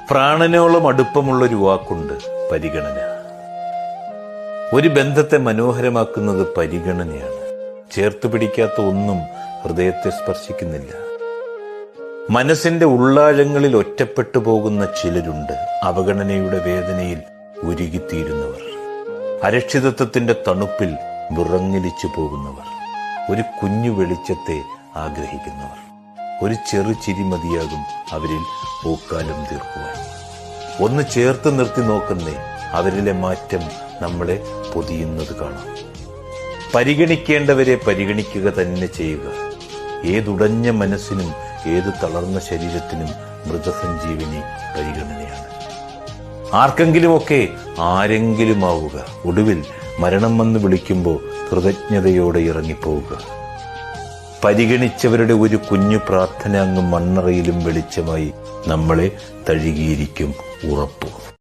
പ്രാണനോളം അടുപ്പമുള്ളൊരു വാക്കുണ്ട്, പരിഗണന. ഒരു ബന്ധത്തെ മനോഹരമാക്കുന്നത് പരിഗണനയാണ്. ചേർത്ത് പിടിക്കാത്ത ഒന്നും ഹൃദയത്തെ സ്പർശിക്കുന്നില്ല. മനസ്സിന്റെ ഉള്ളാഴങ്ങളിൽ ഒറ്റപ്പെട്ടു പോകുന്ന ചിലരുണ്ട്, അവഗണനയുടെ വേദനയിൽ ഉരുകിത്തീരുന്നവർ, അരക്ഷിതത്വത്തിന്റെ തണുപ്പിൽ വിറങ്ങലിച്ചു പോകുന്നവർ, ഒരു കുഞ്ഞു വെളിച്ചത്തെ ആഗ്രഹിക്കുന്നവർ. ഒരു ചെറു ചിരി മതിയാകും അവരിൽ പൂക്കാലം തീർക്കുവാൻ. ഒന്ന് ചേർത്ത് നിർത്തി നോക്കുന്നേ, അവരിലെ മാറ്റം നമ്മളെ പൊതിയുന്നത് കാണാം. പരിഗണിക്കേണ്ടവരെ പരിഗണിക്കുക തന്നെ ചെയ്യുക. ഏതുടഞ്ഞ മനസ്സിനും ഏതു തളർന്ന ശരീരത്തിനും മൃതസഞ്ജീവനി പരിഗണനയാണ്. ആർക്കെങ്കിലുമൊക്കെ ആരെങ്കിലും ആവുക. ഒടുവിൽ മരണം വന്ന് വിളിക്കുമ്പോൾ കൃതജ്ഞതയോടെ ഇറങ്ങിപ്പോവുക. പരിഗണിച്ചവരുടെ ഒരു കുഞ്ഞു പ്രാർത്ഥന അങ്ങ് മണ്ണറയിലും വെളിച്ചമായി നമ്മളെ തഴുകിയിരിക്കും, ഉറപ്പ്.